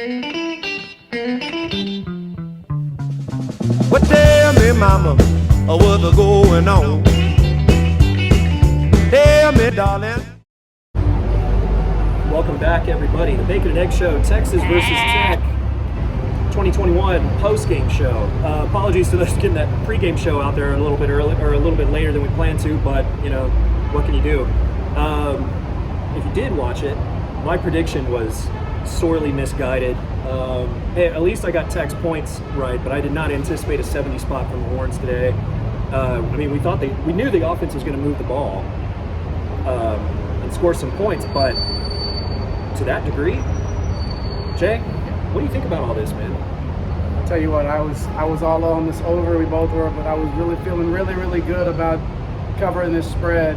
Well, tell me, mama, what's going on? Tell me, darling. Welcome back, everybody. The Bacon and Egg Show, Texas versus Tech, 2021 postgame show. Apologies to those getting that pregame show out there a little bit early or a little bit later than we planned to, but you know, what can you do? If you did watch it, my prediction was sorely misguided. Hey, at least I got Tech's points right, but I did not anticipate a 70 spot from the Horns today. I mean, we knew the offense was going to move the ball and score some points, but to that degree, Jay, what do you think about all this, man? I'll tell you what, I was all on this over. We both were, but I was really feeling really good about covering this spread.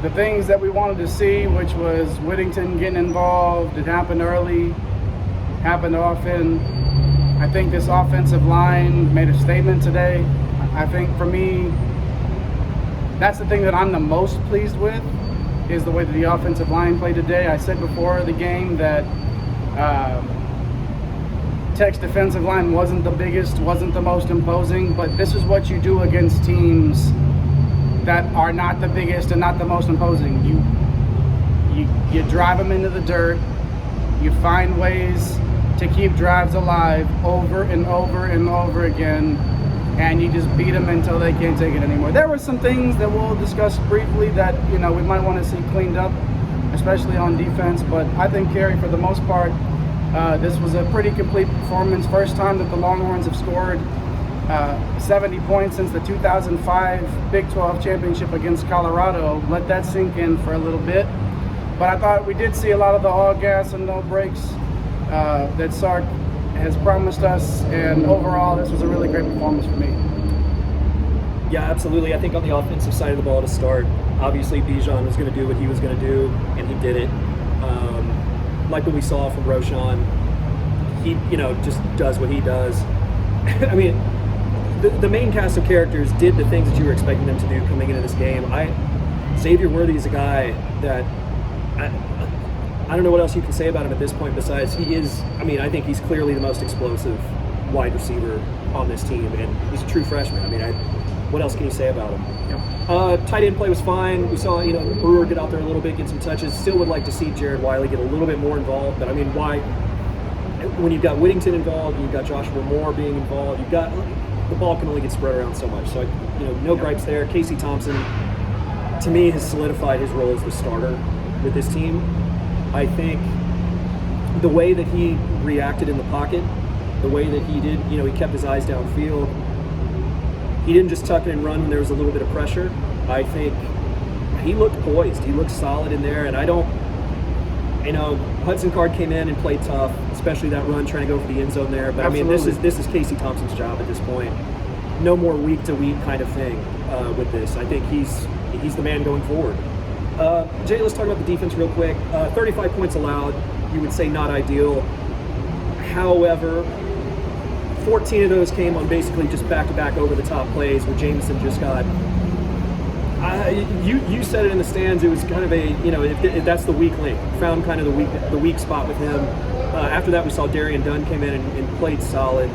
The things that we wanted to see, which was Whittington getting involved, it happened early, happened often. I think this offensive line made a statement today. I think for me, that's the thing that I'm the most pleased with, is the way that the offensive line played today. I said before the game that Tech's defensive line wasn't the biggest, wasn't the most imposing, but this is what you do against teams that are not the biggest and not the most imposing. You drive them into the dirt, you find ways to keep drives alive over and over and over again, and you just beat them until they can't take it anymore. There were some things that we'll discuss briefly that, you know, we might want to see cleaned up, especially on defense, but I think, Kerry, for the most part, this was a pretty complete performance. First time that the Longhorns have scored 70 points since the 2005 Big 12 championship against Colorado. Let that sink in for a little bit. But I thought we did see a lot of the all gas and no brakes that Sark has promised us, and overall this was a really great performance for me. Yeah, absolutely. I think on the offensive side of the ball to start, obviously Bijan was going to do what he was going to do, and he did it. Like what we saw from Roshan, he, you know, just does what he does. I mean, the main cast of characters did the things that you were expecting them to do coming into this game. Xavier Worthy is a guy that I don't know what else you can say about him at this point besides he is, I mean, I think he's clearly the most explosive wide receiver on this team, and he's a true freshman. I mean, what else can you say about him? Yep. Tight end play was fine. We saw, you know, Brewer get out there a little bit, get some touches. Still would like to see Jared Wiley get a little bit more involved, but I mean, why? When you've got Whittington involved, you've got Joshua Moore being involved, you've got, the ball can only get spread around so much. So, you know, no gripes there. Casey Thompson, to me, has solidified his role as the starter with this team. I think the way that he reacted in the pocket, the way that he did, you know, he kept his eyes downfield. He didn't just tuck it and run when there was a little bit of pressure. I think he looked poised. He looked solid in there, and I don't, you know, Hudson Card came in and played tough, especially that run trying to go for the end zone there. But absolutely. I mean, this is Casey Thompson's job at this point. No more week to week kind of thing with this. I think he's the man going forward. Jay, let's talk about the defense real quick. 35 points allowed. You would say not ideal. However, 14 of those came on basically just back-to-back over-the-top plays where Jameson just got. You said it in the stands. It was kind of a, you know, if that's the weak link, found kind of the weak spot with him. After that, we saw Darian Dunn came in and played solid.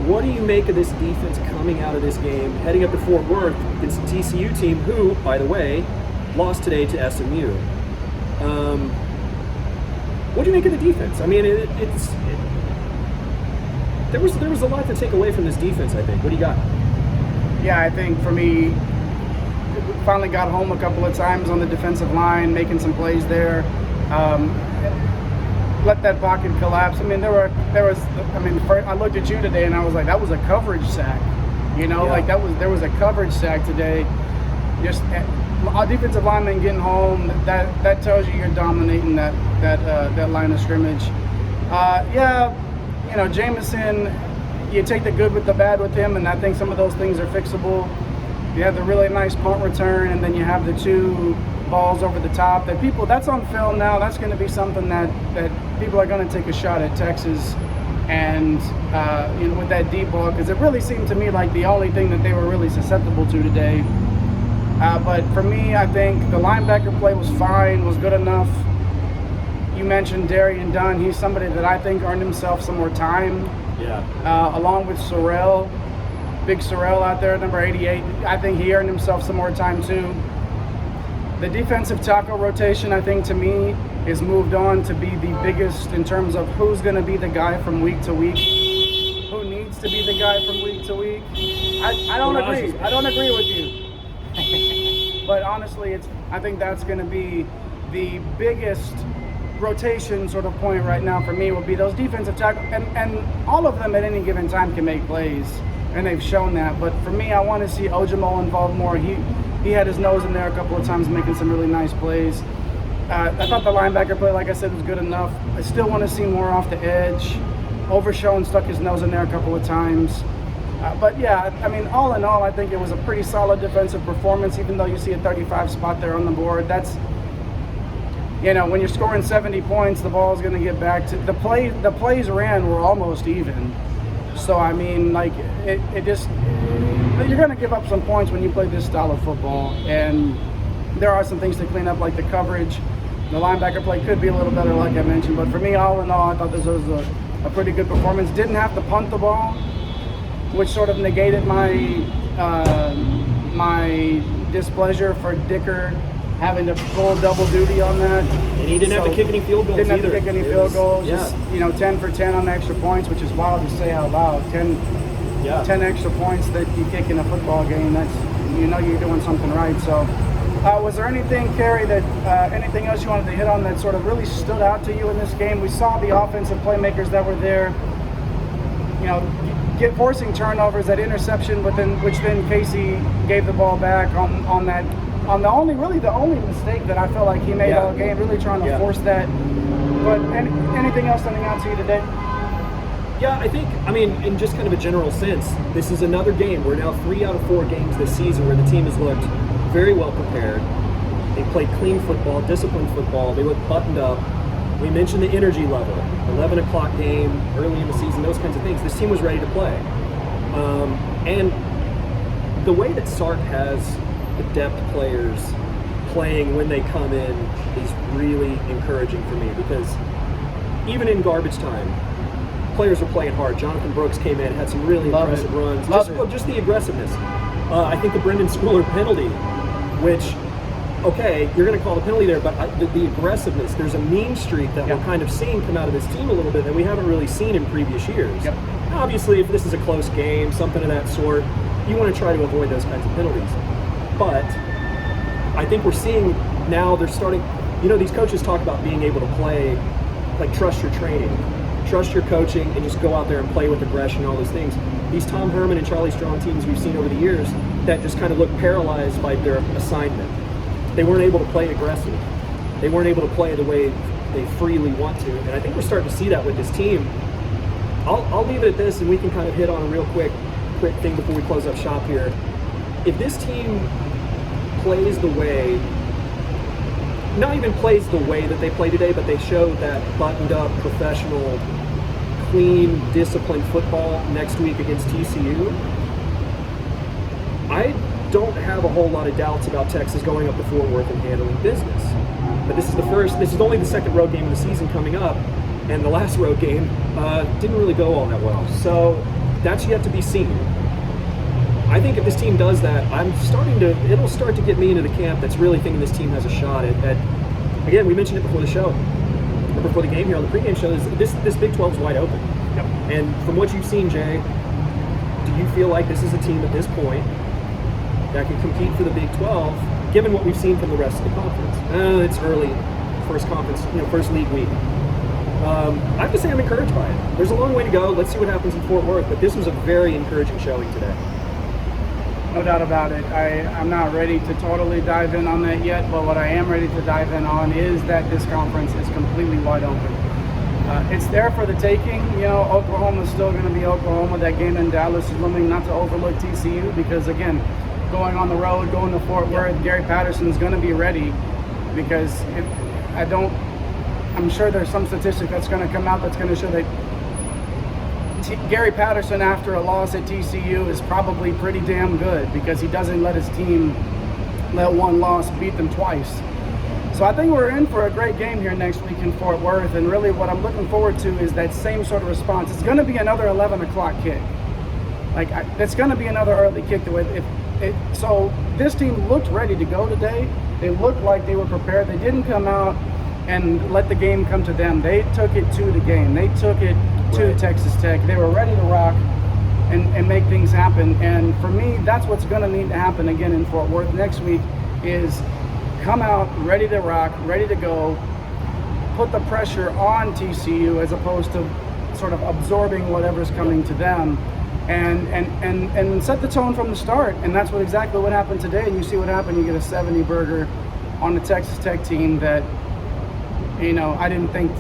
What do you make of this defense coming out of this game, heading up to Fort Worth against a TCU team who, by the way, lost today to SMU? What do you make of the defense? I mean, there was a lot to take away from this defense, I think. What do you got? Yeah, I think for me, we finally got home a couple of times on the defensive line, making some plays there. Let that pocket collapse. I mean, there was. I mean, I looked at you today and I was like, that was a coverage sack. You know, yeah. like there was a coverage sack today. Just our defensive lineman getting home. That tells you you're dominating that line of scrimmage. Yeah, you know, Jameson. You take the good with the bad with him, and I think some of those things are fixable. You have the really nice punt return, and then you have the two balls over the top that's on film now. That's going to be something that people are going to take a shot at Texas, and you know, with that deep ball, because it really seemed to me like the only thing that they were really susceptible to today. But for me, I think the linebacker play was fine, was good enough. You mentioned Darian Dunn. He's somebody that I think earned himself some more time. Yeah. Along with Sorrell, big Sorrell out there, number 88. I think he earned himself some more time too. The defensive tackle rotation, I think, to me, is moved on to be the biggest in terms of who's going to be the guy from week to week. Who needs to be the guy from week to week? I don't agree. I don't agree with you. But honestly, I think that's going to be the biggest rotation sort of point right now for me will be those defensive tackles. And all of them at any given time can make plays, and they've shown that. But for me, I want to see Ojamo involved more. He had his nose in there a couple of times making some really nice plays. I thought the linebacker play, like I said, was good enough. I still want to see more off the edge. Overshown stuck his nose in there a couple of times. But yeah, I mean, all in all, I think it was a pretty solid defensive performance, even though you see a 35 spot there on the board. That's, you know, when you're scoring 70 points, the ball's going to get back to the plays ran were almost even. So, I mean, like, it just, you're going to give up some points when you play this style of football. And there are some things to clean up, like the coverage. The linebacker play could be a little better, like I mentioned. But for me, all in all, I thought this was a pretty good performance. Didn't have to punt the ball, which sort of negated my my displeasure for Dicker having to pull double duty on that. And he didn't have to kick any field goals Didn't either. have to kick any field goals. Yeah. Just, 10 for 10 on the extra points, which is wild to say out loud. 10 extra points that you kick in a football game, that's, you're doing something right. So was there anything, Kerry, that anything else you wanted to hit on that sort of really stood out to you in this game? We saw the offensive playmakers that were there, forcing turnovers, that interception, which then Casey gave the ball back on the only mistake that I felt like he made all game, really trying to force that. But anything else standing out to you today? Yeah, I think, in just kind of a general sense, this is another game. We're now 3 out of 4 games this season where the team has looked very well prepared. They played clean football, disciplined football. They looked buttoned up. We mentioned the energy level, 11 o'clock game, early in the season, those kinds of things. This team was ready to play. And the way that Sark has adept players playing when they come in is really encouraging for me, because even in garbage time, players were playing hard. Jonathan Brooks came in, had some really impressive runs. Just the aggressiveness. I think the Brendan Schooler penalty, which, okay, you're going to call the penalty there, but the aggressiveness, there's a mean streak that we're kind of seeing come out of this team a little bit that we haven't really seen in previous years. Yep. Now, obviously, if this is a close game, something of that sort, you want to try to avoid those kinds of penalties. But I think we're seeing now they're starting, these coaches talk about being able to play, like, trust your training, trust your coaching, and just go out there and play with aggression and all those things. These Tom Herman and Charlie Strong teams we've seen over the years that just kind of look paralyzed by their assignment. They weren't able to play aggressive. They weren't able to play the way they freely want to. And I think we're starting to see that with this team. I'll leave it at this, and we can kind of hit on a real quick thing before we close up shop here. If this team plays the way, not even plays the way that they play today, but they show that buttoned up, professional, clean, disciplined football next week against TCU, I don't have a whole lot of doubts about Texas going up to Fort Worth and handling business. But this is only the second road game of the season coming up, and the last road game didn't really go all that well. So that's yet to be seen. I think if this team does that, it'll start to get me into the camp that's really thinking this team has a shot at again, we mentioned it before the show, or before the game here on the pregame show, is this Big 12 is wide open. Yep. And from what you've seen, Jay, do you feel like this is a team at this point that can compete for the Big 12, given what we've seen from the rest of the conference? It's early, first conference, first league week. I have to say I'm encouraged by it. There's a long way to go. Let's see what happens in Fort Worth, but this was a very encouraging showing today. No doubt about it. I'm not ready to totally dive in on that yet, but what I am ready to dive in on is that this conference is completely wide open. It's there for the taking. Oklahoma's still going to be Oklahoma. That game in Dallas is looming, not to overlook TCU, because, again, going on the road, going to Fort Worth, Gary Patterson is going to be ready, because I'm sure there's some statistic that's going to come out that's going to show that Gary Patterson, after a loss at TCU, is probably pretty damn good, because he doesn't let his team let one loss beat them twice. So So I think we're in for a great game here next week in Fort Worth, and really what I'm looking forward to is that same sort of response. It's going to be another 11 o'clock kick. It's going to be another early kick. So this team looked ready to go today. They looked like they were prepared. They didn't come out and let the game come to them. They took it to the game. They took it to Texas Tech. They were ready to rock and make things happen. And for me, that's what's going to need to happen again in Fort Worth next week is come out ready to rock, ready to go, put the pressure on TCU as opposed to sort of absorbing whatever's coming to them. And set the tone from the start, and that's exactly what happened today. And you see what happened. You get a 70 burger on the Texas Tech team that, I didn't think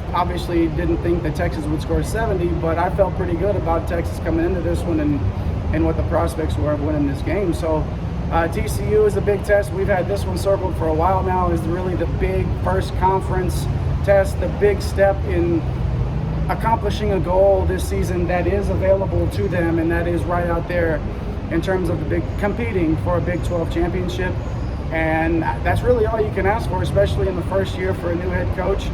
that Texas would score 70, but I felt pretty good about Texas coming into this one and what the prospects were of winning this game. So TCU is a big test. We've had this one circled for a while now. Is really the big first conference test, the big step in accomplishing a goal this season that is available to them, and that is right out there in terms of competing for a Big 12 championship. And that's really all you can ask for, especially in the first year for a new head coach.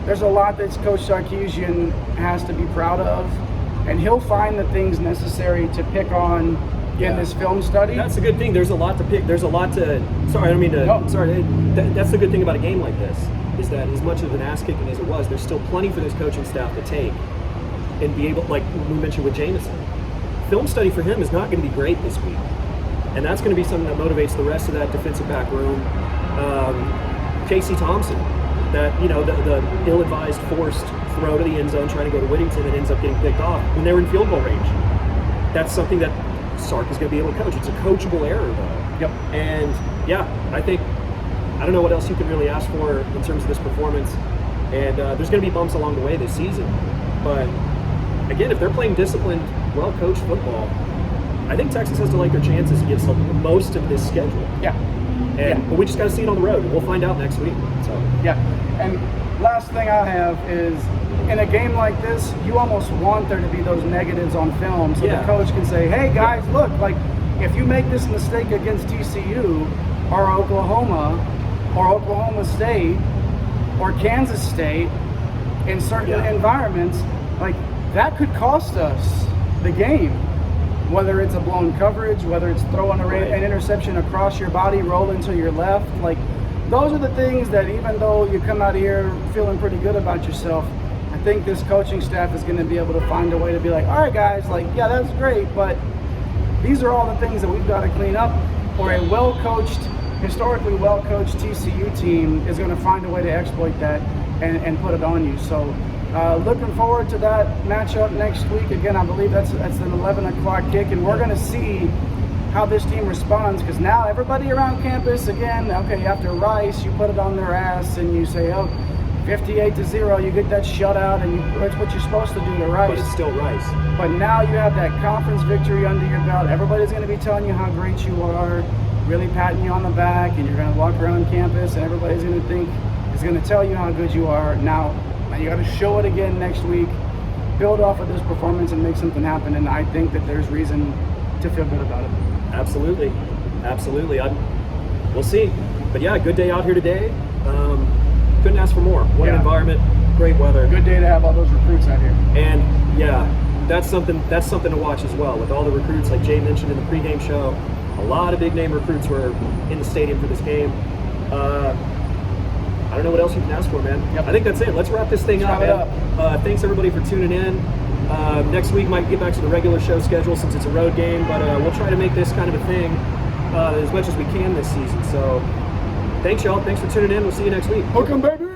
There's a lot that Coach Sarkisian has to be proud of, and he'll find the things necessary to pick on in this film study. That's a good thing. There's a lot to pick. There's a lot to. Sorry, I don't mean to. No. Sorry. That's the good thing about a game like this. Is that as much of an ass kicking as it was, there's still plenty for this coaching staff to take and be able, like we mentioned with Jameson, film study for him is not going to be great this week, and that's going to be something that motivates the rest of that defensive back room. Casey Thompson, that the ill-advised forced throw to the end zone trying to go to Whittington and ends up getting picked off when they were in field goal range. That's something that Sark is going to be able to coach. It's a coachable error though. Yep. And I don't know what else you can really ask for in terms of this performance. And there's going to be bumps along the way this season. But again, if they're playing disciplined, well-coached football, I think Texas has to like their chances against most of this schedule. Yeah. But we just got to see it on the road. We'll find out next week. So yeah. And last thing I have is, in a game like this, you almost want there to be those negatives on film so the coach can say, hey guys, look, if you make this mistake against TCU or Oklahoma or Oklahoma State or Kansas State in certain environments, that could cost us the game. Whether it's a blown coverage, whether it's throwing an interception across your body, rolling to your left, those are the things that even though you come out of here feeling pretty good about yourself, I think this coaching staff is going to be able to find a way to be all right guys, that's great, but these are all the things that we've got to clean up, or a historically well-coached TCU team is going to find a way to exploit that and put it on you. So looking forward to that matchup next week. Again, I believe that's an 11 o'clock kick, and we're going to see how this team responds, because now everybody around campus, again, okay, after Rice, you put it on their ass and you say, 58-0, you get that shutout, and that's what you're supposed to do to Rice. But it's still Rice. But now you have that conference victory under your belt. Everybody's going to be telling you how great you are, really patting you on the back, and you're going to walk around campus, and everybody's going to tell you how good you are. Now you got to show it again next week, build off of this performance, and make something happen. And I think that there's reason to feel good about it. Absolutely. We'll see. But yeah, good day out here today. Couldn't ask for more. What an environment, great weather. Good day to have all those recruits out here. And that's something to watch as well. With all the recruits, like Jay mentioned in the pregame show, a lot of big name recruits were in the stadium for this game. I don't know what else you can ask for, man. Yep. I think that's it. Let's wrap this thing up, man. Thanks everybody for tuning in. Next week might get back to the regular show schedule since it's a road game, but we'll try to make this kind of a thing as much as we can this season. So thanks, y'all. Thanks for tuning in. We'll see you next week. Hook 'em, baby.